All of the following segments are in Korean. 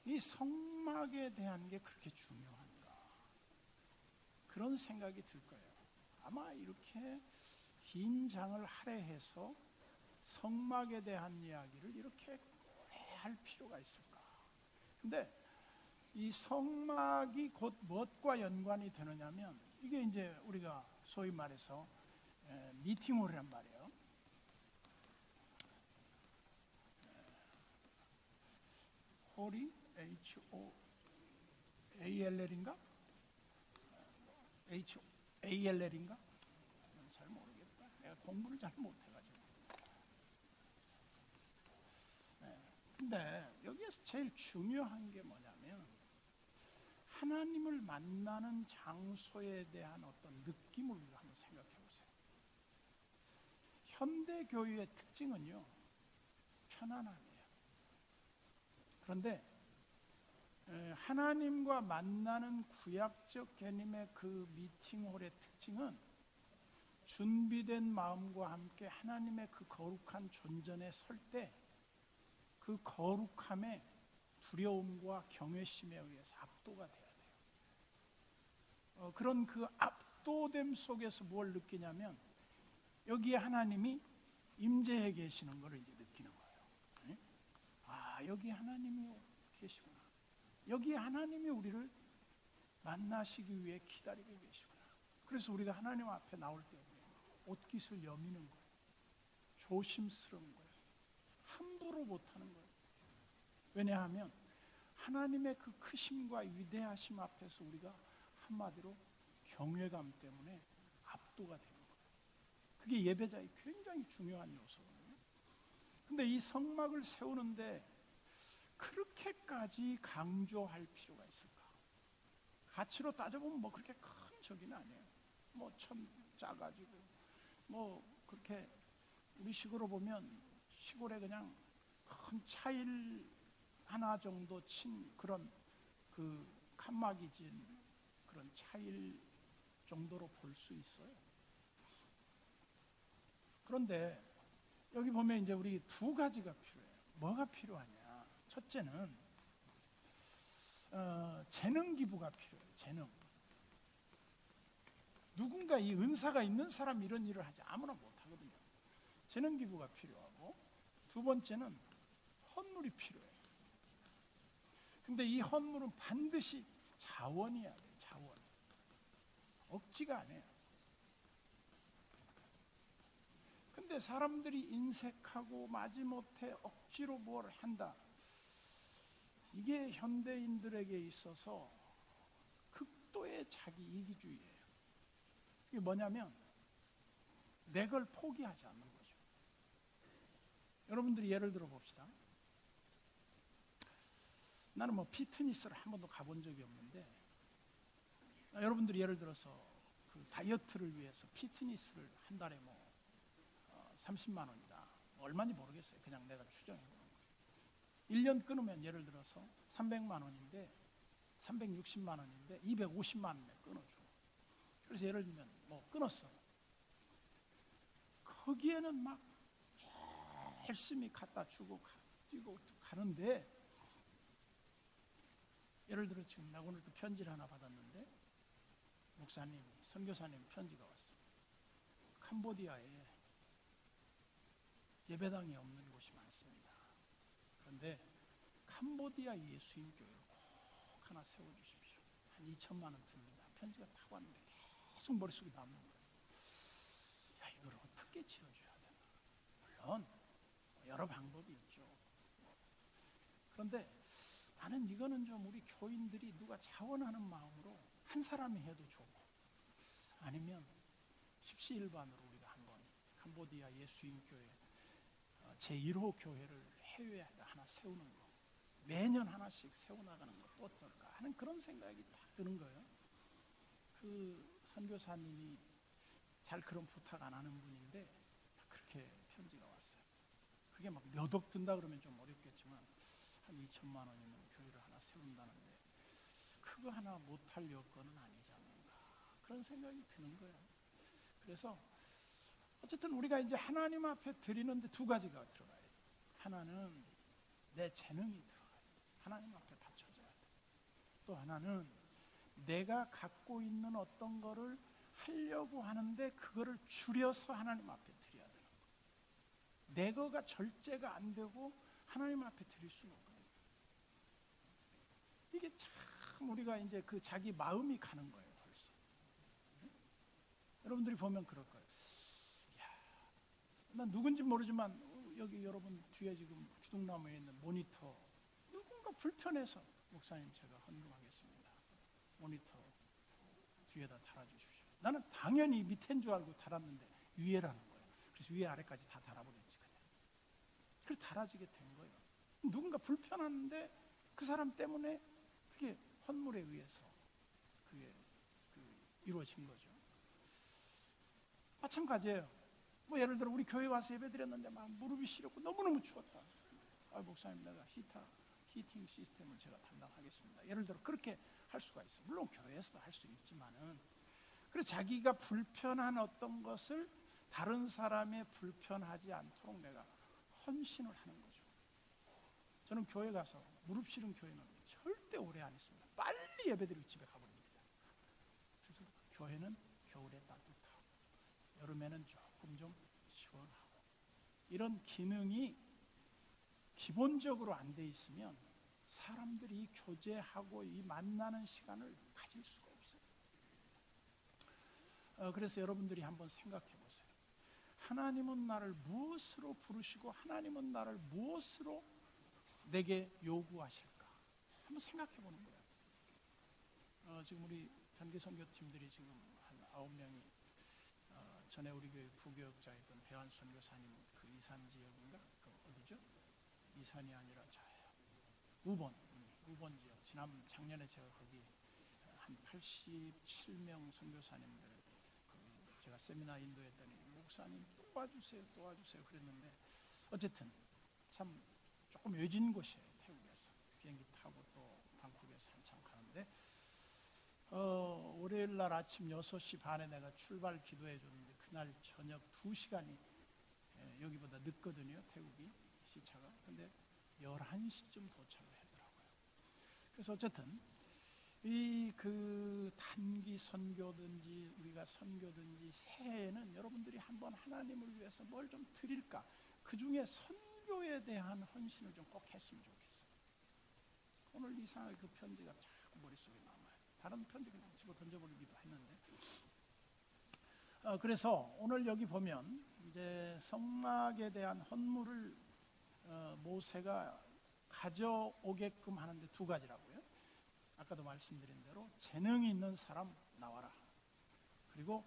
이 성막에 대한 게 그렇게 중요한가? 그런 생각이 들 거예요. 아마 이렇게 긴 장을 할애해서 성막에 대한 이야기를 이렇게 오래 할 필요가 있을까? 근데 이 성막이 곧 무엇과 연관이 되느냐면, 이게 이제 우리가 소위 말해서 미팅홀이란 말이에요. 홀이 HOALL인가? HALL인가? 잘 모르겠다. 내가 공부를 잘 못해가지고. 근데 여기에서 제일 중요한 게 뭐냐면, 하나님을 만나는 장소에 대한 어떤 느낌을 우리가 한번 생각해 보세요. 현대 교회의 특징은요, 편안함이에요. 그런데 하나님과 만나는 구약적 개념의 그 미팅홀의 특징은 준비된 마음과 함께 하나님의 그 거룩한 존전에 설 때 그 거룩함의 두려움과 경외심에 의해서 압도가 돼야 돼요. 그런 그 압도됨 속에서 뭘 느끼냐면, 여기에 하나님이 임재해 계시는 것을 이제 느끼는 거예요. 아, 여기 하나님이 계시구나. 여기 하나님이 우리를 만나시기 위해 기다리고 계시구나. 그래서 우리가 하나님 앞에 나올 때 옷깃을 여미는 거예요. 조심스러운 거예요. 함부로 못하는 거예요. 왜냐하면 하나님의 그 크심과 위대하심 앞에서 우리가 한마디로 경외감 때문에 압도가 되는 거예요. 그게 예배자의 굉장히 중요한 요소거든요. 근데 이 성막을 세우는데 그렇게까지 강조할 필요가 있을까? 가치로 따져보면 뭐 그렇게 큰 적이는 아니에요. 뭐 참 작아지고, 뭐 그렇게 우리 식으로 보면 시골에 그냥 큰 차일 하나 정도 친 그런 그 칸막이 진 그런 차일 정도로 볼 수 있어요. 그런데 여기 보면 이제 우리 두 가지가 필요해요. 뭐가 필요하냐? 첫째는 재능 기부가 필요해요. 재능. 누군가 이 은사가 있는 사람 이런 일을 하지 아무나 못하거든요. 재능 기부가 필요하고, 두 번째는 헌물이 필요해요. 근데 이 헌물은 반드시 자원이어야 돼요. 자원. 억지가 아니에요. 근데 사람들이 인색하고 마지못해 억지로 뭘 한다. 이게 현대인들에게 있어서 극도의 자기 이기주의예요. 이게 뭐냐면 내 걸 포기하지 않는 거죠. 여러분들이 예를 들어 봅시다. 나는 뭐 피트니스를 한 번도 가본 적이 없는데, 여러분들이 예를 들어서 그 다이어트를 위해서 피트니스를 한 달에 뭐 30만 원이다. 얼마인지 모르겠어요. 그냥 내가 추정해 보는 거예요. 1년 끊으면 예를 들어서 300만 원인데 360만 원인데 250만 원에 끊어주고. 그래서 예를 들면 뭐 끊었어. 거기에는 막 열심히 갖다 주고 뛰고 가는데, 예를 들어 지금 나 오늘 또 편지를 하나 받았는데, 목사님, 선교사님 편지가 왔어. 캄보디아에 예배당이 없는 곳이 많습니다. 그런데 캄보디아 예수님 교회를 꼭 하나 세워주십시오. 한 2천만 원 듭니다. 편지가 딱 왔는데 계속 머릿속에 남는 거예요. 야, 이걸 어떻게 지어줘야 되나? 물론 여러 방법이 있죠. 그런데 나는 이거는 좀 우리 교인들이 누가 자원하는 마음으로 한 사람이 해도 좋고, 아니면 십시일반으로 우리가 한번 캄보디아 예수님 교회 제1호 교회를 해외에 하나 세우는 거, 매년 하나씩 세워나가는 것도 어떨까 하는 그런 생각이 딱 드는 거예요. 그 선교사님이 잘 그런 부탁 안 하는 분인데 그렇게 편지가 왔어요. 그게 막 몇 억 든다 그러면 좀 어렵겠지만 한 2천만 원이면 교회를 하나 세운다는데 그거 하나 못할 여건은 아니지 않는가, 그런 생각이 드는 거예요. 그래서 어쨌든 우리가 이제 하나님 앞에 드리는데 두 가지가 들어가요. 하나는 내 재능이 들어가요. 하나님 앞에 바쳐 또 하나는 내가 갖고 있는 어떤 거를 하려고 하는데 그거를 줄여서 하나님 앞에 드려야 되는 거예요. 내 거가 절제가 안 되고 하나님 앞에 드릴 수는 없거든요. 이게 참 우리가 이제 그 자기 마음이 가는 거예요. 벌써. 여러분들이 보면 그럴 거예요. 난 누군지 모르지만 여기 여러분 뒤에 지금 기둥나무에 있는 모니터 누군가 불편해서 목사님 제가 헌금하겠습니다. 모니터 뒤에다 달아주십시오. 나는 당연히 밑에인 줄 알고 달았는데 위에라는 거예요. 그래서 위에 아래까지 다 달아버렸지 그냥. 그래서 달아지게 된 거예요. 누군가 불편한데 그 사람 때문에 그게 헌물에 의해서 그게 이루어진 거죠. 마찬가지예요. 뭐 예를 들어 우리 교회 와서 예배드렸는데 막 무릎이 시렸고 너무너무 추웠다. 목사님 내가 히팅 시스템을 제가 담당하겠습니다. 예를 들어 그렇게 할 수가 있어요. 물론 교회에서도 할 수 있지만은 그래서 자기가 불편한 어떤 것을 다른 사람의 불편하지 않도록 내가 헌신을 하는 거죠. 저는 교회 가서 무릎 시린 교회는 절대 오래 안 있습니다. 빨리 예배드리고 집에 가버립니다. 그래서 교회는 겨울에 따뜻하고 여름에는 조금 좀 시원하고 이런 기능이 기본적으로 안 돼 있으면 사람들이 교제하고 이 만나는 시간을 가질 수가 없어요. 그래서 여러분들이 한번 생각해 보세요. 하나님은 나를 무엇으로 부르시고 하나님은 나를 무엇으로 내게 요구하실까? 한번 생각해 보는 거예요. 지금 우리 단기 선교팀들이 지금 한 9명이 전에 우리 교회 부교육자였던 배환 선교사님 그 이산 지역인가? 그 어디죠? 이산이 아니라 우번 지역. 작년에 제가 거기 한 87명 선교사님들 제가 세미나 인도했더니 목사님 또 와주세요 그랬는데 어쨌든 참 조금 외진 곳이에요. 태국에서 비행기 타고 또 방콕에서 한참 가는데 월요일 날 아침 6시 반에 내가 출발 기도해 줬는데 그날 저녁 2시간이 여기보다 늦거든요. 태국이 시차가. 근데 11시쯤 도착을 하더라고요. 그래서 어쨌든 이 그 단기 선교든지 우리가 선교든지 새해에는 여러분들이 한번 하나님을 위해서 뭘 좀 드릴까? 그 중에 선교에 대한 헌신을 좀 꼭 했으면 좋겠어요. 오늘 이상하게 그 편지가 자꾸 머릿속에 남아요. 다른 편지 그냥 집어 던져버리기도 했는데 그래서 오늘 여기 보면 이제 성막에 대한 헌물을 모세가 가져오게끔 하는데 두 가지라고요. 아까도 말씀드린 대로 재능이 있는 사람 나와라. 그리고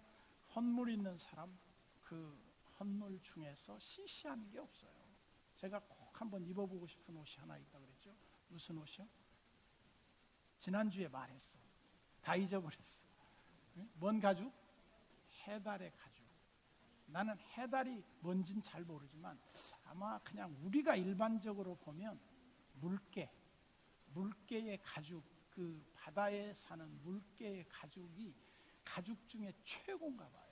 헌물 있는 사람 그 헌물 중에서 시시한 게 없어요. 제가 꼭 한번 입어보고 싶은 옷이 하나 있다 그랬죠. 무슨 옷이요? 지난주에 말했어. 다 잊어버렸어. 뭔 가죽? 해달의 가죽. 나는 해달이 뭔진 잘 모르지만 아마 그냥 우리가 일반적으로 보면 물개의 가죽, 그 바다에 사는 물개의 가죽이 가죽 중에 최고인가 봐요.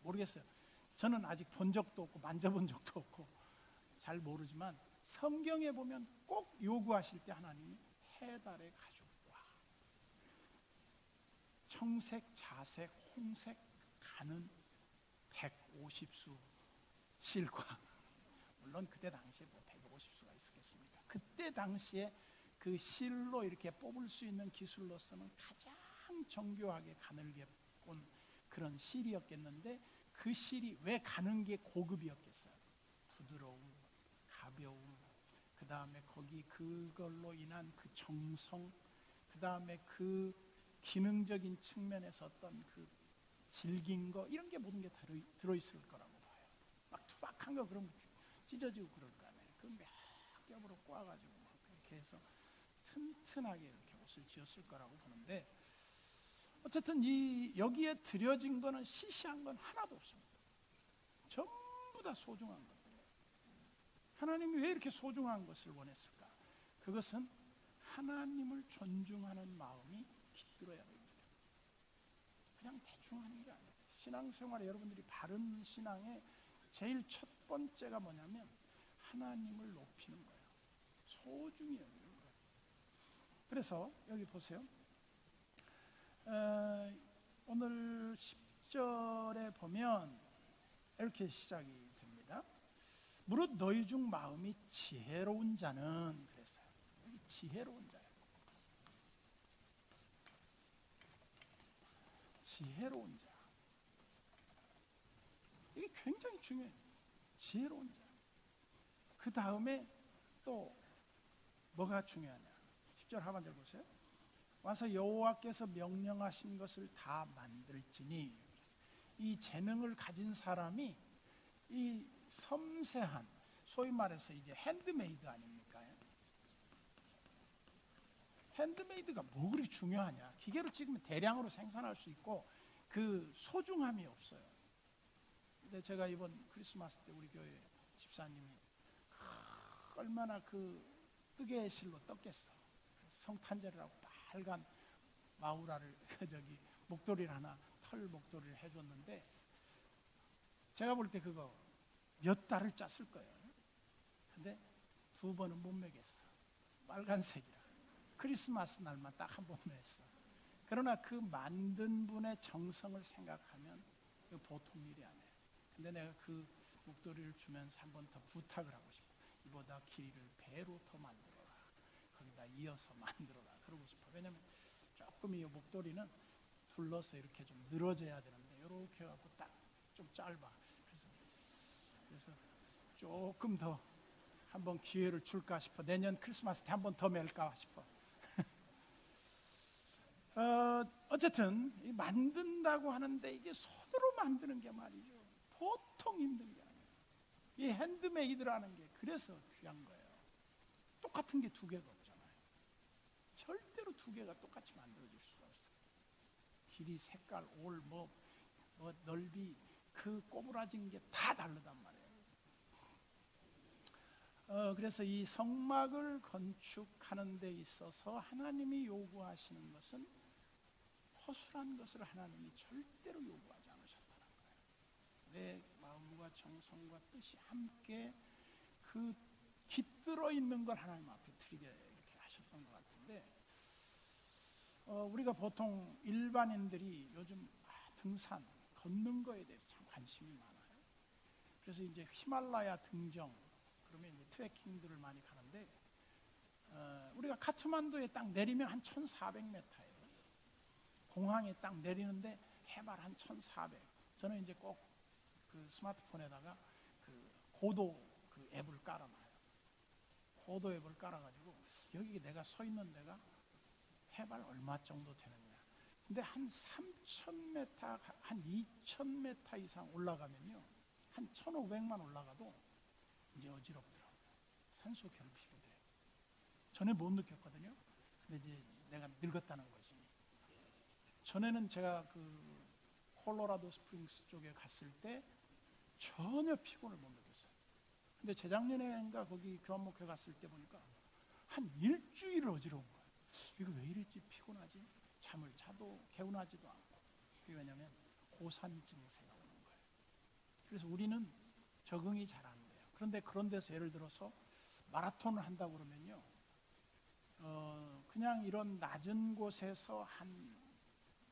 모르겠어요. 저는 아직 본 적도 없고 만져본 적도 없고 잘 모르지만 성경에 보면 꼭 요구하실 때 하나님이 해달의 가죽과 청색, 자색, 홍색, 가는 150수 실과 물론 그때 당시에 뭐 150수가 있었겠습니까? 그때 당시에 그 실로 이렇게 뽑을 수 있는 기술로서는 가장 정교하게 가늘게 꼰 그런 실이었겠는데 그 실이 왜 가는 게 고급이었겠어요? 부드러움, 가벼움, 그 다음에 거기 그걸로 인한 그 정성, 그 다음에 그 기능적인 측면에서 어떤 그 질긴 거 이런 게 모든 게 들어있을 거라고 봐요. 막 투박한 거 그럼 찢어지고 그럴 거 아니에요. 그 몇 겹으로 꼬아가지고 막 그렇게 해서 튼튼하게 이렇게 옷을 지었을 거라고 보는데 어쨌든 여기에 들여진 거는 시시한 건 하나도 없습니다. 전부 다 소중한 것들이에요. 하나님이 왜 이렇게 소중한 것을 원했을까? 그것은 하나님을 존중하는 마음이 깃들어야 됩니다. 그냥 대충 하는 게 아니에요. 신앙생활에 여러분들이 바른 신앙의 제일 첫 번째가 뭐냐면 하나님을 높이는 거예요. 소중히 여기는 거예요. 그래서 여기 보세요. 오늘 10절에 보면 이렇게 시작이 됩니다. 무릇 너희 중 마음이 지혜로운 자는, 그랬어요. 여기 지혜로운 자예요. 지혜로운 자. 이게 굉장히 중요해요. 지혜로운 자. 그 다음에 또 뭐가 중요하냐? 10절 하반절 보세요. 와서 여호와께서 명령하신 것을 다 만들지니, 이 재능을 가진 사람이 이 섬세한, 소위 말해서 이제 핸드메이드 아닙니까? 핸드메이드가 뭐 그리 중요하냐? 기계로 찍으면 대량으로 생산할 수 있고 그 소중함이 없어요. 근데 제가 이번 크리스마스 때 우리 교회 집사님이 얼마나 그 뜨개의 실로 떴겠어. 성탄절을 하고 빨간 마우라를 저기 목도리를 하나, 털 목도리를 해줬는데 제가 볼 때 그거 몇 달을 짰을 거예요. 근데 2번은 못 매겠어. 빨간색이라. 크리스마스 날만 딱 한 번 맸어. 그러나 그 만든 분의 정성을 생각하면 보통 일이 아니에요. 근데 내가 그 목도리를 주면서 한 번 더 부탁을 하고 싶어. 이보다 길이를 배로 더 만들어라. 거기다 이어서 만들어라. 그러고 싶어. 왜냐면 조금 이 목도리는 둘러서 이렇게 좀 늘어져야 되는데 이렇게 해갖고 딱 좀 짧아. 그래서 조금 더 한번 기회를 줄까 싶어. 내년 크리스마스 때 한 번 더 맬까 싶어. 어쨌든 이 만든다고 하는데 이게 손으로 만드는 게 말이죠. 보통 힘든 게 아니에요. 이 핸드메이드라는 게 그래서 귀한 거예요. 똑같은 게 두 개가 없잖아요. 절대로 두 개가 똑같이 만들어질 수가 없어요. 길이, 색깔, 올, 뭐 넓이, 그 꼬부라진 게 다 다르단 말이에요. 그래서 이 성막을 건축하는 데 있어서 하나님이 요구하시는 것은 허술한 것을 하나님이 절대로 요구하지 않으셨다는 거예요. 내 마음과 정성과 뜻이 함께 그 깃들어 있는 걸 하나님 앞에 드리게 이렇게 하셨던 것 같은데, 우리가 보통 일반인들이 요즘 등산, 걷는 거에 대해서 참 관심이 많아요. 그래서 이제 히말라야 등정, 그러면 이제 트레킹들을 많이 가는데, 우리가 카트만두에 딱 내리면 한 1,400m예요. 공항에 딱 내리는데 해발 한 1,400. 저는 이제 꼭 그 스마트폰에다가 그 고도 그 앱을 깔아놔요. 고도 앱을 깔아가지고 여기 내가 서 있는 데가 해발 얼마 정도 되느냐. 근데 한 3,000m, 한 2,000m 이상 올라가면요, 한 1,500만 올라가도 이제 어지럽더라고요. 산소 결핍이 돼요. 전에 못 느꼈거든요. 근데 이제 내가 늙었다는 거지. 전에는 제가 그 콜로라도 스프링스 쪽에 갔을 때 전혀 피곤을 못 느꼈어요. 근데 재작년에인가 거기 교환목회 갔을 때 보니까 한 일주일 어지러운 거예요. 이거 왜 이랬지? 피곤하지? 잠을 자도 개운하지도 않고. 그게 왜냐면 고산 증세가 오는 거예요. 그래서 우리는 적응이 잘 안 돼요. 그런데 그런 데서 예를 들어서 마라톤을 한다고 그러면요, 그냥 이런 낮은 곳에서 한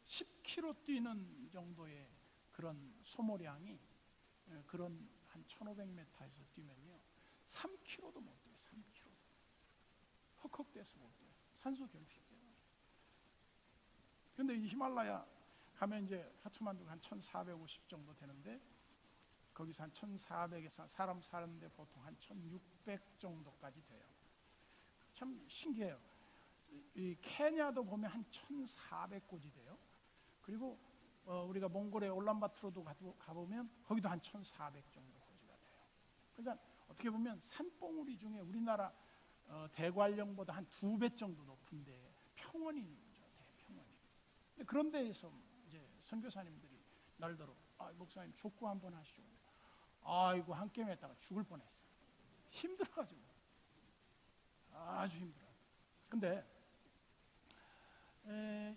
10km 뛰는 정도의 그런 소모량이, 그런 한 1,500m에서 뛰면요 3km도 못 뛰어요. 3km 헉헉대서 못 뛰어요. 산소 결핍 때문에. 근데 이 히말라야 가면 이제 카트만두가 한 1,450 정도 되는데, 거기서 한 1,400에서 사람 사는데 보통 한 1,600 정도까지 돼요. 참 신기해요. 이 케냐도 보면 한 1,400곳이 돼요. 그리고 우리가 몽골의 올란바토르도 가보면 거기도 한 1,400 정도 고지가 돼요. 그러니까 어떻게 보면 산봉우리 중에 우리나라 대관령보다 한 2배 정도 높은데 평원이 있는 거죠. 대평원이. 그런 데에서 이제 선교사님들이 날더러 목사님 족구 한번 하시죠. 아이고 한 게임 했다가 죽을 뻔했어. 힘들어가지고 아주 힘들어. 근데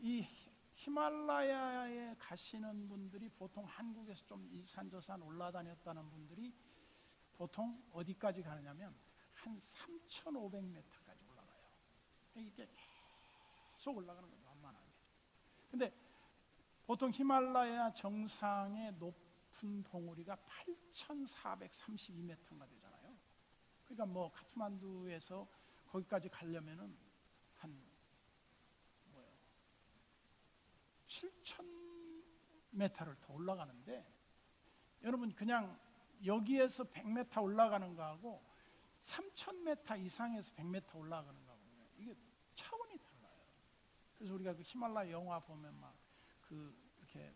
이 히말라야에 가시는 분들이 보통 한국에서 좀 이 산 저 산 올라다녔다는 분들이 보통 어디까지 가느냐면 한 3,500m까지 올라가요. 이게 계속 올라가는 거죠. 완만하게. 근데 보통 히말라야 정상의 높은 봉우리가 8,432m가 되잖아요. 그러니까 뭐 카트만두에서 거기까지 가려면은 한 7,000m를 더 올라가는데, 여러분 그냥 여기에서 100m 올라가는 거하고 3,000m 이상에서 100m 올라가는 거하고 이게 차원이 달라요. 그래서 우리가 그 히말라야 영화 보면 막 그 이렇게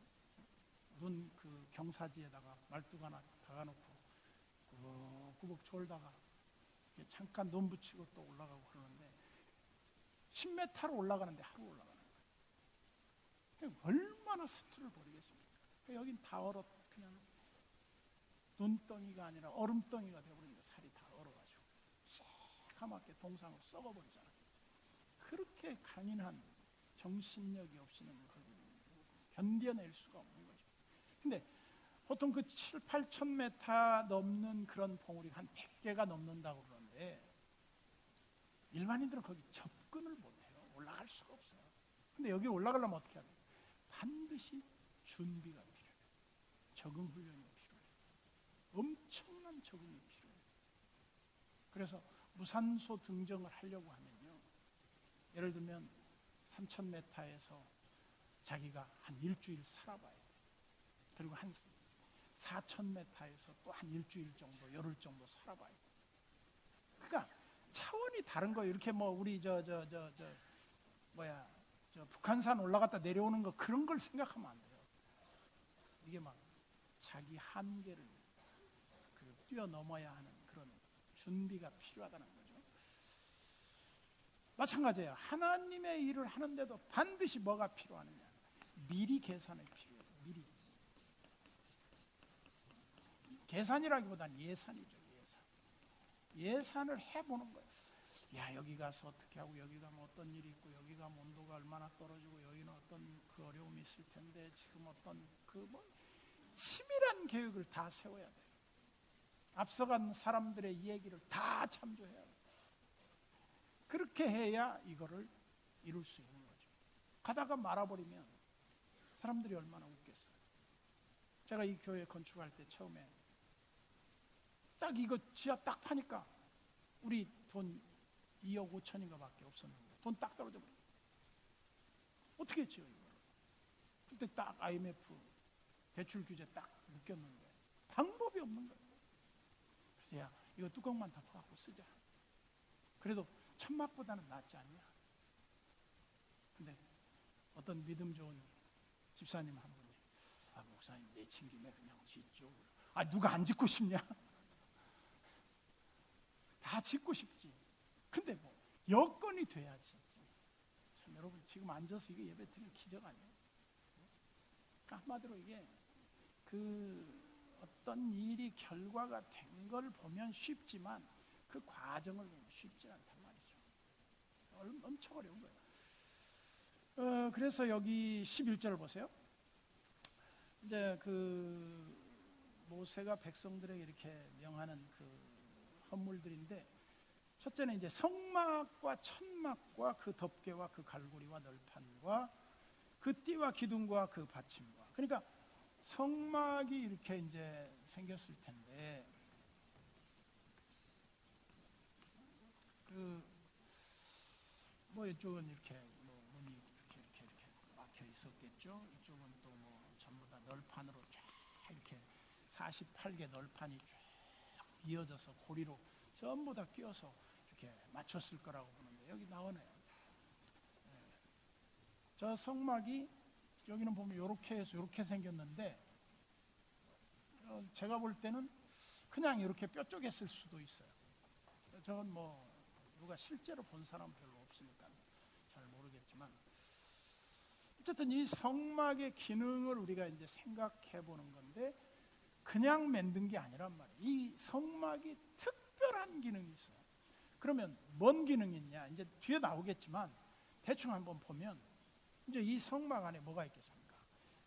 눈 그 경사지에다가 말뚝 하나 박아놓고 꾸벅꾸벅 졸다가 잠깐 눈 붙이고 또 올라가고 그러는데 10m로 올라가는데 하루 올라가는 거예요. 얼마나 사투를 벌이겠습니까? 여긴 다 얼어, 그냥 눈덩이가 아니라 얼음덩이가 되어버리니까 살이 다 얼어가지고 새카맣게 동상으로 썩어버리잖아요. 그렇게 강인한 정신력이 없이는 견뎌낼 수가 없는 거죠. 근데 보통 그 7, 8,000m 넘는 그런 봉우리가 한 100개가 넘는다고 그러는데 일반인들은 거기 접근을 못해요. 올라갈 수가 없어요. 근데 여기 올라가려면 어떻게 해야 돼요? 반드시 준비가 필요해요. 적응 훈련이 필요해요. 엄청난 적응이 필요해요. 그래서 무산소 등정을 하려고 하면요, 예를 들면 3,000m에서 자기가 한 일주일 살아봐야 돼요. 그리고 한 4,000m에서 또 한 일주일 정도, 열흘 정도 살아봐야 돼요. 그러니까 차원이 다른 거예요. 이렇게 뭐 우리 북한산 올라갔다 내려오는 거 그런 걸 생각하면 안 돼요. 이게 막 자기 한계를 뛰어넘어야 하는 그런 준비가 필요하다는 거죠. 마찬가지예요. 하나님의 일을 하는데도 반드시 뭐가 필요하느냐? 미리 계산이 필요해요. 미리. 계산이라기보다는 예산이죠. 예산을 해보는 거예요. 야, 여기 가서 어떻게 하고, 여기 가면 어떤 일이 있고, 여기 가면 온도가 얼마나 떨어지고, 여기는 어떤 그 어려움이 있을 텐데, 지금 어떤 치밀한 계획을 다 세워야 돼요. 앞서간 사람들의 얘기를 다 참조해야 돼요. 그렇게 해야 이거를 이룰 수 있는 거죠. 가다가 말아버리면 사람들이 얼마나 웃겠어요. 제가 이 교회 건축할 때 처음에 딱 이거 지하 딱 파니까 우리 돈 2억 5천인가 밖에 없었는데 돈 딱 떨어져 버려요. 어떻게 했죠 이거를? 그때 딱 IMF 대출 규제 딱 묶였는데 방법이 없는 거예요. 그래서 야, 이거 뚜껑만 덮어갖고 쓰자. 그래도 천막보다는 낫지 않냐? 근데 어떤 믿음 좋은 집사님 한 분이, 아, 목사님 내친 김에 그냥 짓죠. 아, 누가 안 짓고 싶냐? 다 짓고 싶지. 근데 뭐 여건이 돼야 짓지. 참, 여러분 지금 앉아서 이게 예배 드리는 기적 아니에요? 그러니까 한마디로 이게 어떤 일이 결과가 된 걸 보면 쉽지만 그 과정을 보면 쉽지 않단 말이죠. 엄청 어려운 거예요. 그래서 여기 11절을 보세요. 이제 모세가 백성들에게 이렇게 명하는 헌물들인데, 첫째는 이제 성막과 천막과 그 덮개와 그 갈고리와 널판과 그 띠와 기둥과 그 받침과, 그러니까 성막이 이렇게 이제 생겼을 텐데, 이쪽은 이렇게 문이 이렇게 막혀 있었겠죠. 이쪽은 또 전부 다 널판으로 쫙 이렇게 48개 널판이 쫙 이어져서 고리로 전부 다 끼워서 이렇게 맞췄을 거라고 보는데 여기 나오네요. 저 성막이 여기는 보면 이렇게 해서 이렇게 생겼는데, 제가 볼 때는 그냥 이렇게 뾰족했을 수도 있어요. 저건 누가 실제로 본 사람 별로 없으니까 잘 모르겠지만, 어쨌든 이 성막의 기능을 우리가 이제 생각해 보는 건데, 그냥 만든 게 아니란 말이에요. 이 성막이 특별한 기능이 있어요. 그러면 뭔 기능이 있냐? 이제 뒤에 나오겠지만 대충 한번 보면 이제 이 성막 안에 뭐가 있겠습니까?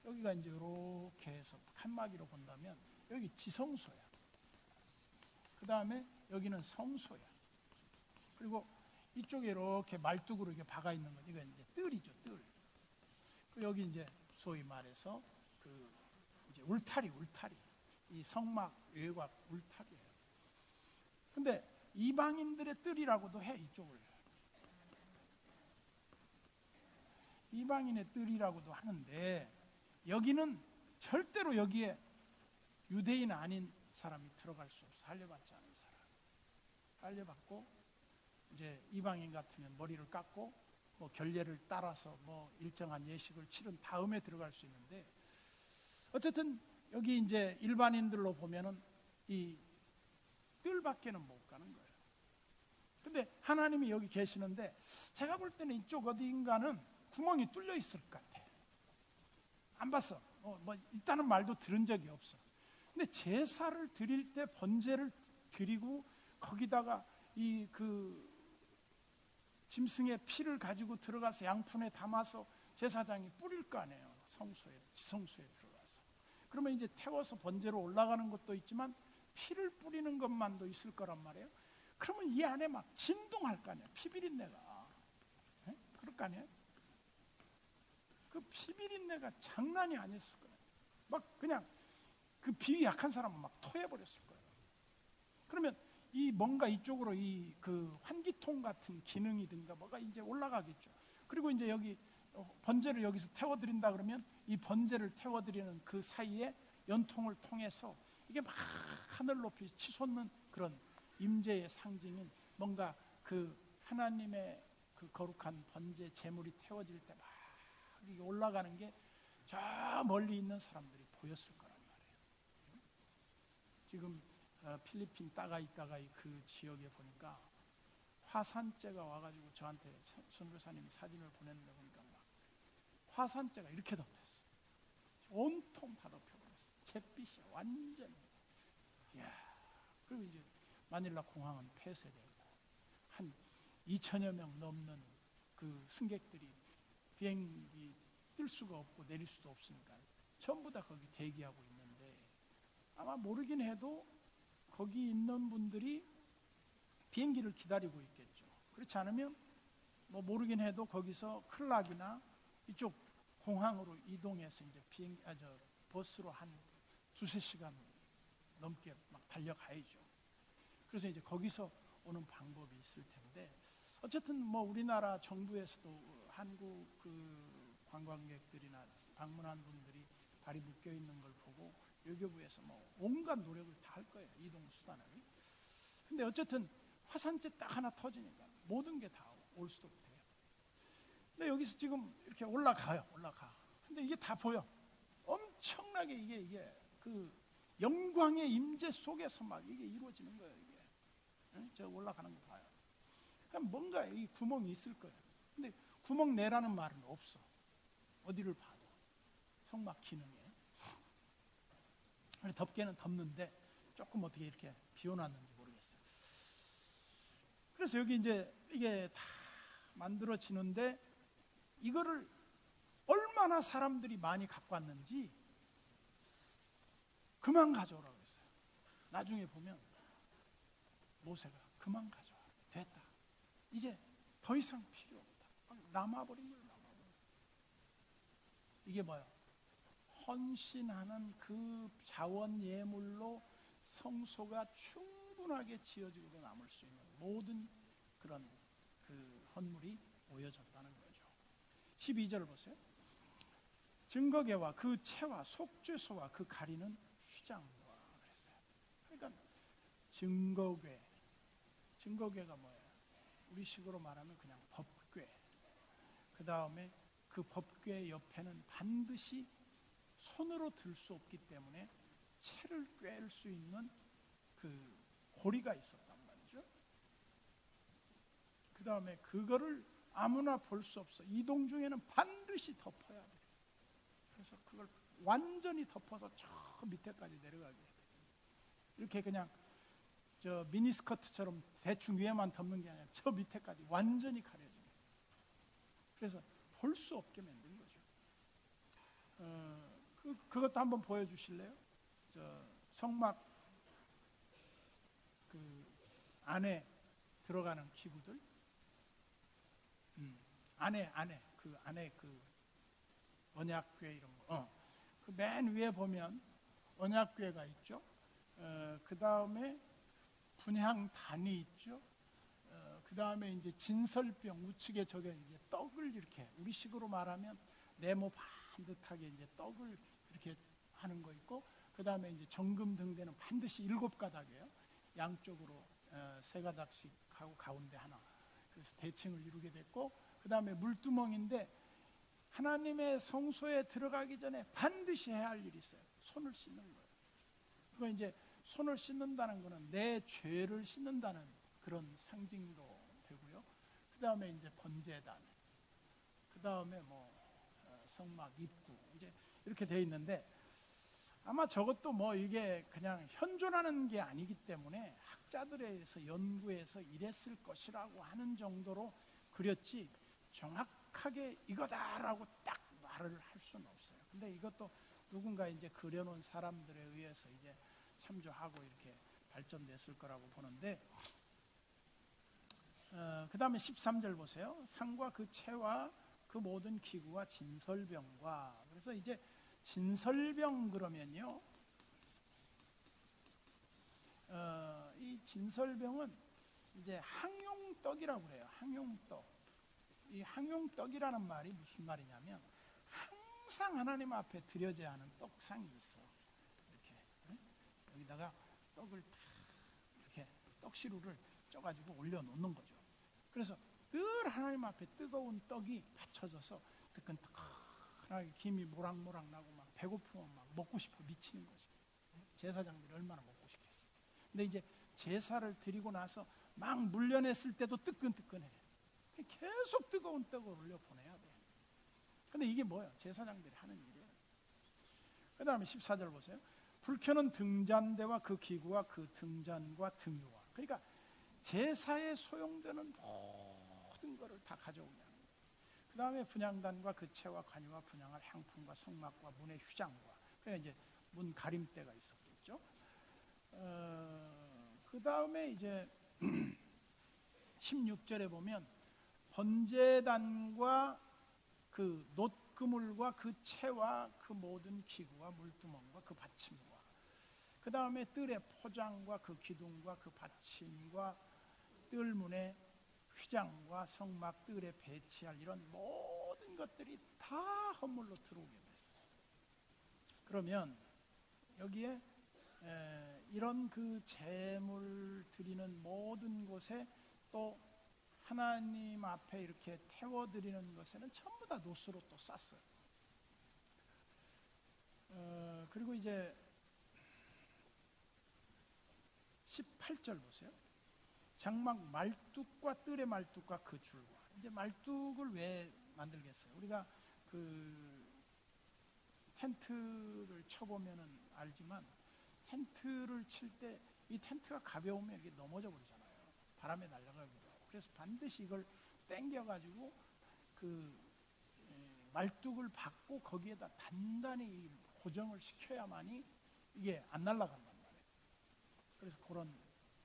여기가 이제 이렇게 해서 칸막이로 본다면 여기 지성소야. 그 다음에 여기는 성소야. 그리고 이쪽에 이렇게 말뚝으로 이렇게 박아 있는 건 이거 이제 뜰이죠, 뜰. 여기 이제 소위 말해서 그 이제 울타리, 이 성막 외곽 울타리예요. 근데 이방인들의 뜰이라고도 해, 이쪽을. 이방인의 뜰이라고도 하는데 여기는 절대로 여기에 유대인 아닌 사람이 들어갈 수 없어. 할례받지 않은 사람. 할례받고 이제 이방인 같으면 머리를 깎고 뭐 결례를 따라서 뭐 일정한 예식을 치른 다음에 들어갈 수 있는데, 어쨌든 여기 이제 일반인들로 보면은 이 뜰밖에는 못 가는 거예요. 근데 하나님이 여기 계시는데 제가 볼 때는 이쪽 어디인가는 구멍이 뚫려 있을 것 같아. 안 봤어. 뭐 일단은 말도 들은 적이 없어. 근데 제사를 드릴 때 번제를 드리고 거기다가 이 그 짐승의 피를 가지고 들어가서 양푼에 담아서 제사장이 뿌릴 거 아니에요. 지성소에 들어가서. 그러면 이제 태워서 번제로 올라가는 것도 있지만 피를 뿌리는 것만도 있을 거란 말이에요. 그러면 이 안에 막 진동할 거 아니에요. 피비린내가. 그럴 거 아니에요. 그 피비린내가 장난이 아니었을 거예요. 막 그냥 그 비위 약한 사람은 막 토해버렸을 거예요. 그러면 이 뭔가 이쪽으로 이 그 환기통 같은 기능이든가 뭐가 이제 올라가겠죠. 그리고 이제 여기 번제를 여기서 태워드린다 그러면 이 번제를 태워드리는 그 사이에 연통을 통해서 이게 막 하늘 높이 치솟는 그런 임재의 상징인 뭔가 그 하나님의 그 거룩한 번제 제물이 태워질 때 막 이게 올라가는 게 저 멀리 있는 사람들이 보였을 거란 말이에요. 지금 필리핀 따가이 그 지역에 보니까 화산재가 와가지고 저한테 선교사님이 사진을 보냈는데 보니까 막 화산재가 이렇게 덮였어. 온통 다 덮여버렸어. 잿빛이 완전히. 이야. 그리고 이제 마닐라 공항은 폐쇄되고 한 2천여 명 넘는 그 승객들이 비행기 뜰 수가 없고 내릴 수도 없으니까 전부 다 거기 대기하고 있는데, 아마 모르긴 해도 거기 있는 분들이 비행기를 기다리고 있겠죠. 그렇지 않으면 뭐 모르긴 해도 거기서 클락이나 이쪽 공항으로 이동해서 이제 버스로 한 두세 시간 넘게 막 달려가야죠. 그래서 이제 거기서 오는 방법이 있을 텐데, 어쨌든 뭐 우리나라 정부에서도 한국 그 관광객들이나 방문한 분들이 발이 묶여 있는 걸 보고 외교부에서 뭐 온갖 노력을 다 할 거예요. 이동 수단을. 근데 어쨌든 화산재 딱 하나 터지니까 모든 게 다 올 수도 없대요. 근데 여기서 지금 이렇게 올라가. 근데 이게 다 보여. 엄청나게 이게 그 영광의 임재 속에서 막 이게 이루어지는 거예요. 이게. 저 올라가는 거 봐요. 그러니까 뭔가 이 구멍이 있을 거예요. 근데 구멍 내라는 말은 없어. 어디를 봐도 성막 기능에. 덮개는 덮는데 조금 어떻게 이렇게 비워놨는지 모르겠어요. 그래서 여기 이제 이게 다 만들어지는데 이거를 얼마나 사람들이 많이 갖고 왔는지 그만 가져오라고 했어요. 나중에 보면 모세가 그만 가져와. 됐다. 이제 더 이상 필요 없다. 남아버린 거예요. 이게 뭐야? 헌신하는 그 자원 예물로 성소가 충분하게 지어지고 남을 수 있는 모든 그런 그 헌물이 모여졌다는 거죠. 12절 보세요. 증거궤와 그 채와 속죄소와 그 가리는 휘장과 그랬어요. 그러니까 증거궤가 뭐예요? 우리식으로 말하면 그냥 법궤. 그 다음에 그 법궤 옆에는 반드시 손으로 들 수 없기 때문에 채를 꿰을 수 있는 그 고리가 있었단 말이죠. 그 다음에 그거를 아무나 볼 수 없어. 이동 중에는 반드시 덮어야 돼. 그래서 그걸 완전히 덮어서 저 밑에까지 내려가게 돼. 이렇게 그냥 저 미니스커트처럼 대충 위에만 덮는 게 아니라 저 밑에까지 완전히 가려지게. 그래서 볼 수 없게 만든 거죠. 그것도 한번 보여주실래요? 저 성막 그 안에 들어가는 기구들. 안에 그 언약궤 이런 거. 그 맨 위에 보면 언약궤가 있죠. 그 다음에 분향단이 있죠. 그 다음에 이제 진설병 우측에 저게 이제 떡을 이렇게 우리식으로 말하면 네모 반듯하게 이제 떡을 이렇게 하는 거 있고, 그 다음에 이제 정금 등대는 반드시 7가닥이에요. 양쪽으로 3가닥씩 하고 가운데 하나. 그래서 대칭을 이루게 됐고, 그 다음에 물두멍인데 하나님의 성소에 들어가기 전에 반드시 해야 할 일이 있어요. 손을 씻는 거예요. 그거 이제 손을 씻는다는 거는 내 죄를 씻는다는 그런 상징도 되고요. 그 다음에 이제 번제단, 그 다음에 뭐 성막 입구 이제 이렇게 돼 있는데, 아마 저것도 뭐 이게 그냥 현존하는 게 아니기 때문에 학자들에서 연구해서 이랬을 것이라고 하는 정도로 그렸지 정확하게 이거다라고 딱 말을 할 수는 없어요. 근데 이것도 누군가 이제 그려놓은 사람들에 의해서 이제 참조하고 이렇게 발전됐을 거라고 보는데, 그 다음에 13절 보세요. 상과 그 채와 그 모든 기구와 진설병과. 그래서 이제 진설병 그러면요, 이 진설병은 이제 항용떡이라고 그래요. 항용떡. 이 항용떡이라는 말이 무슨 말이냐면 항상 하나님 앞에 드려져야 하는 떡상이 있어. 이렇게 여기다가 떡을 다 이렇게 떡시루를 쪄가지고 올려놓는 거죠. 그래서 늘 하나님 앞에 뜨거운 떡이 받쳐져서 뜨끈뜨끈하게 김이 모락모락 나고 막 배고프면 막 먹고 싶어 미치는 거죠. 제사장들이 얼마나 먹고 싶겠어. 근데 이제 제사를 드리고 나서 막 물려냈을 때도 뜨끈뜨끈해. 계속 뜨거운 떡을 올려 보내야 돼. 근데 이게 뭐예요? 제사장들이 하는 일이에요. 그 다음에 14절 보세요. 불켜는 등잔대와 그 기구와 그 등잔과 등유와. 그러니까 제사에 소용되는 모든 것을 다 가져오게 하는 거예요. 그 다음에 분향단과 그 채와 관유와 분향할 향품과 성막과 문의 휘장과. 그러니까 이제 문 가림대가 있었겠죠. 그 다음에 이제 16절에 보면 번제단과 그 놋그물과 그 채와 그 모든 기구와 물두멍과 그 받침과, 그 다음에 뜰의 포장과 그 기둥과 그 받침과 뜰문의 휘장과 성막 뜰에 배치할 이런 모든 것들이 다 헌물로 들어오게 됐어요. 그러면 여기에 이런 그 제물 드리는 모든 곳에 또 하나님 앞에 이렇게 태워드리는 것에는 전부 다 놋으로 또 쌌어요. 그리고 이제 18절 보세요. 장막 말뚝과 뜰의 말뚝과 그 줄과. 이제 말뚝을 왜 만들겠어요? 우리가 그 텐트를 쳐보면은 알지만 텐트를 칠 때 이 텐트가 가벼우면 이게 넘어져 버리잖아요. 바람에 날아가기도 하고. 그래서 반드시 이걸 당겨가지고 그 말뚝을 받고 거기에다 단단히 고정을 시켜야만이 이게 안 날아간단 말이에요. 그래서 그런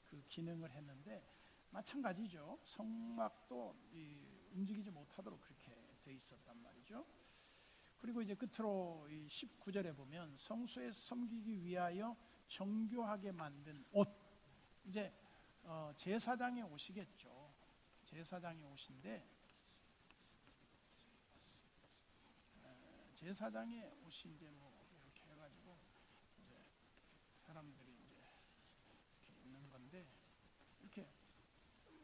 그 기능을 했는데, 마찬가지죠. 성막도 움직이지 못하도록 그렇게 돼 있었단 말이죠. 그리고 이제 끝으로 이 19절에 보면 성소에 섬기기 위하여 정교하게 만든 옷. 이제 제사장이 오시겠죠. 제사장이 오신데, 제사장이 옷이 이제 뭐 이렇게 해가지고 이제 사람들이 이제 이렇게 입는 건데, 이렇게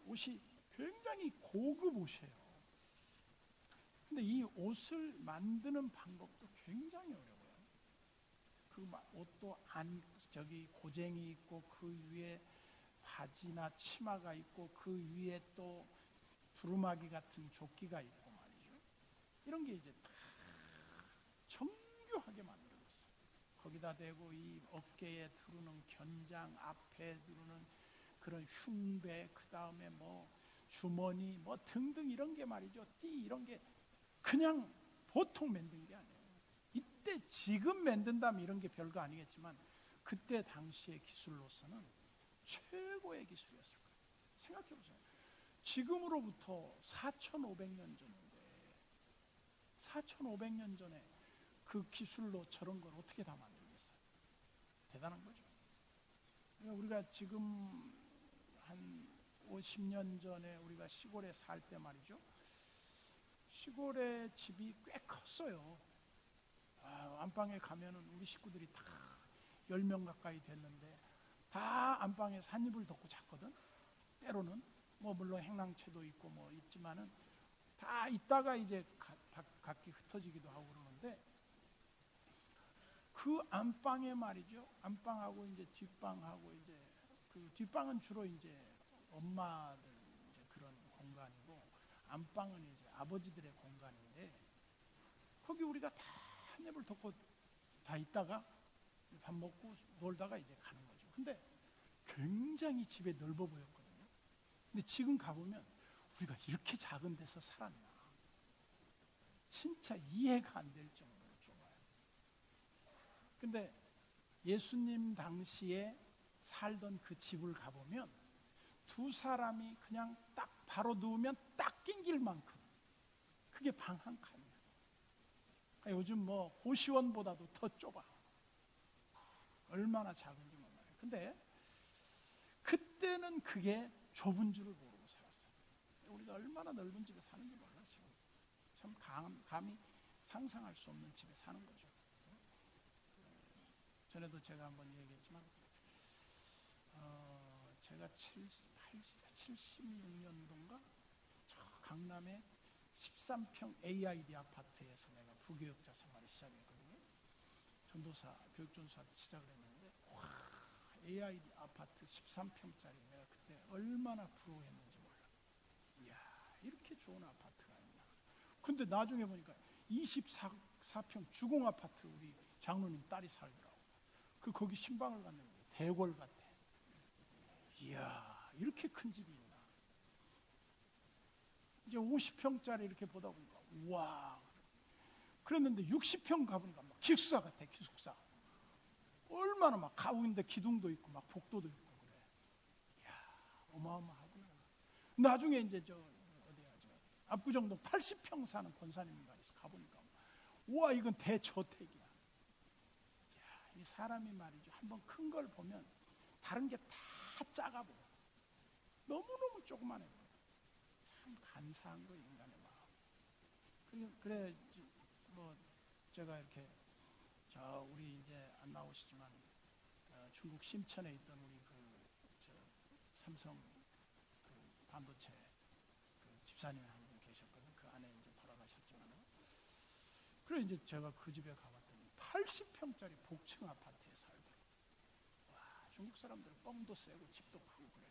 옷이 굉장히 고급 옷이에요. 근데 이 옷을 만드는 방법도 굉장히 어려워요. 그 옷도 저기 고쟁이 있고 그 위에 바지나 치마가 있고 그 위에 또 두루마기 같은 조끼가 있고 말이죠. 이런 게 이제 다 정교하게 만들었어요. 거기다 대고 이 어깨에 두르는 견장, 앞에 두르는 그런 흉배, 그 다음에 뭐 주머니, 뭐 등등 이런 게 말이죠. 띠 이런 게 그냥 보통 만든 게 아니에요. 이때 지금 만든다면 이런 게 별거 아니겠지만 그때 당시의 기술로서는 최고의 기술이었을 거예요. 생각해 보세요. 지금으로부터 4,500년 전인데 4,500년 전에 그 기술로 저런 걸 어떻게 다 만들겠어요? 대단한 거죠. 그러니까 우리가 지금 한 50년 전에 우리가 시골에 살 때 말이죠. 시골에 집이 꽤 컸어요. 안방에 가면은 우리 식구들이 다 10명 가까이 됐는데 다 안방에 산이불 덮고 잤거든. 때로는 뭐 물론 행랑채도 있고 뭐 있지만은 다 있다가 이제 각기 흩어지기도 하고 그러는데 그 안방에 말이죠. 안방하고 이제 뒷방하고 이제 그 뒷방은 주로 이제 엄마들 이제 그런 공간이고 안방은 이제 아버지들의 공간인데 거기 우리가 다 한입을 덮고 다 있다가 밥 먹고 놀다가 이제 가는 거죠. 근데 굉장히 집에 넓어 보였거든요. 근데 지금 가보면 우리가 이렇게 작은 데서 살았나 진짜 이해가 안 될 정도로 좁아요. 근데 예수님 당시에 살던 그 집을 가보면 두 사람이 그냥 딱 바로 누우면 딱 낑길 만큼 그게 방 한 칸이에요. 그러니까 요즘 뭐 고시원보다도 더 좁아. 얼마나 작은지 몰라요. 근데 그때는 그게 좁은 줄을 모르고 살았어요. 우리가 얼마나 넓은 집에 사는지 몰라요. 지금 참 감히 상상할 수 없는 집에 사는 거죠. 전에도 제가 한번 얘기했지만 제가 76년도인가 저 강남의 13평 AID 아파트에서 내가 부교육자 생활을 시작했거든요. 전도사, 교육전도사 시작을 했는데 와, AID 아파트 13평짜리 내가 그때 얼마나 부러워했는지 몰라. 이야, 이렇게 좋은 아파트가 있나. 근데 나중에 보니까 24평 주공 아파트 우리 장로님 딸이 살더라고. 거기 신방을 갔는데 대궐 같아. 이야, 이렇게 큰 집이 있나. 이제 50평짜리 이렇게 보다 보니까 와. 그랬는데 60평 가보니까 막 기숙사 같아. 기숙사. 얼마나 막 가운데 기둥도 있고 막 복도도 있고 그래. 이야, 어마어마하구나. 나중에 이제 저 어디야 저 압구정동 80평 사는 권사님인가 해서 가보니까 와, 이건 대저택이야. 이야, 이 사람이 말이죠. 한번 큰 걸 보면 다른 게 다 작아 보여. 너무너무 조그만해 보여. 참 간사한 거 인간의 마음. 그래 뭐 제가 이렇게 저 우리 이제 안 나오시지만 중국 심천에 있던 우리 저 삼성 반도체 집사님 한 분 계셨거든. 그 안에 이제 돌아가셨지만 그래 이제 제가 그 집에 가봤더니 80평짜리 복층 아파트에 살더라고. 와, 중국 사람들은 뻥도 세고 집도 크고 그래.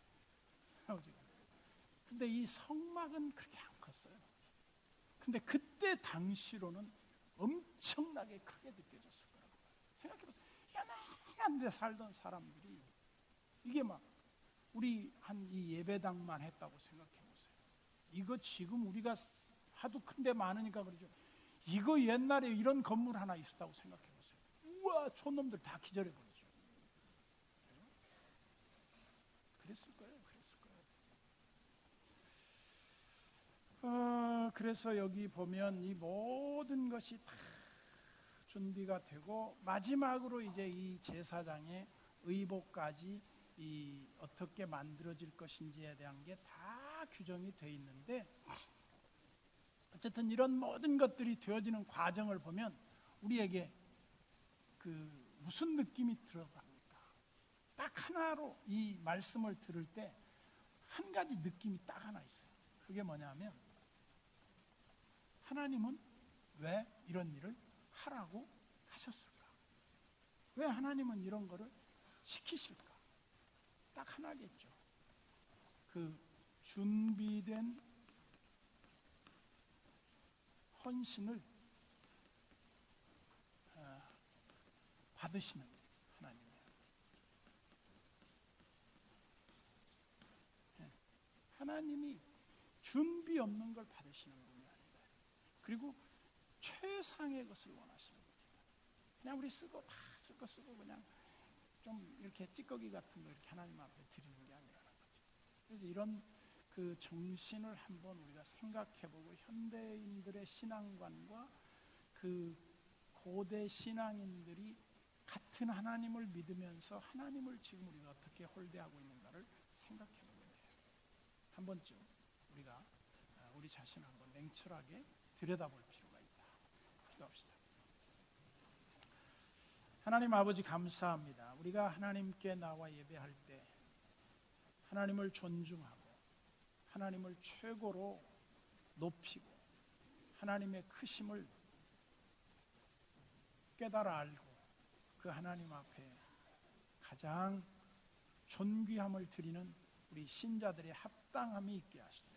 근데 이 성막은 그렇게 안 컸어요. 근데 그때 당시로는 엄청나게 크게 느껴졌을 거라고. 생각해보세요. 연약한 데 살던 사람들이 이게 막 우리 한 이 예배당만 했다고 생각해보세요. 이거 지금 우리가 하도 큰 데 많으니까 그러죠. 이거 옛날에 이런 건물 하나 있었다고 생각해보세요. 우와, 촌놈들 다 기절해버리죠. 그랬을 거예요. 그래서 여기 보면 이 모든 것이 다 준비가 되고 마지막으로 이제 이 제사장의 의복까지 이 어떻게 만들어질 것인지에 대한 게 다 규정이 돼 있는데 어쨌든 이런 모든 것들이 되어지는 과정을 보면 우리에게 그 무슨 느낌이 들어갑니까? 딱 하나로 이 말씀을 들을 때 한 가지 느낌이 딱 하나 있어요. 그게 뭐냐면 하나님은 왜 이런 일을 하라고 하셨을까? 왜 하나님은 이런 거를 시키실까? 딱 하나겠죠. 그 준비된 헌신을 받으시는 하나님이에요. 하나님이 준비 없는 걸 받으시는 분이 아니다. 그리고 최상의 것을 원하시는 분이다. 그냥 우리 쓰고 다 쓰고 그냥 좀 이렇게 찌꺼기 같은 거 이렇게 하나님 앞에 드리는 게 아니라는 거죠. 그래서 이런 그 정신을 한번 우리가 생각해보고 현대인들의 신앙관과 그 고대 신앙인들이 같은 하나님을 믿으면서 하나님을 지금 우리가 어떻게 홀대하고 있는가를 생각해 보면 돼요. 한 번쯤 우리가 우리 자신을 한번 냉철하게 들여다볼 필요가 있다. 기도합시다. 하나님 아버지 감사합니다. 우리가 하나님께 나와 예배할 때 하나님을 존중하고 하나님을 최고로 높이고 하나님의 크심을 깨달아 알고 그 하나님 앞에 가장 존귀함을 드리는 우리 신자들의 합당함이 있게 하시되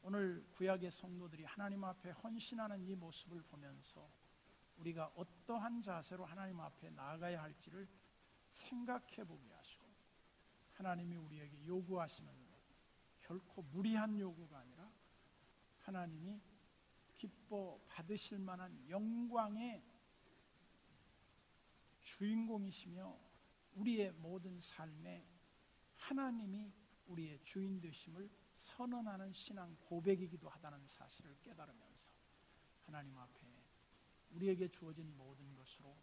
오늘 구약의 성도들이 하나님 앞에 헌신하는 이 모습을 보면서 우리가 어떠한 자세로 하나님 앞에 나아가야 할지를 생각해 보게 하시고 하나님이 우리에게 요구하시는 결코 무리한 요구가 아니라 하나님이 기뻐 받으실 만한 영광의 주인공이시며 우리의 모든 삶에 하나님이 우리의 주인 되심을 선언하는 신앙 고백이기도 하다는 사실을 깨달으면서 하나님 앞에 우리에게 주어진 모든 것으로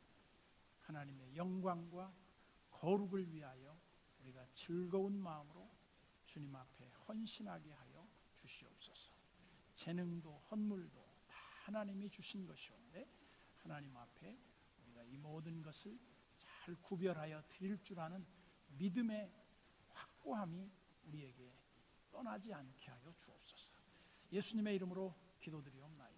하나님의 영광과 거룩을 위하여 우리가 즐거운 마음으로 주님 앞에 헌신하게 하여 주시옵소서. 재능도 헌물도 다 하나님이 주신 것이온데 하나님 앞에 우리가 이 모든 것을 잘 구별하여 드릴 줄 아는 믿음의 확고함이 우리에게 떠나지 않게 하여 주옵소서. 예수님의 이름으로 기도드리옵나이다.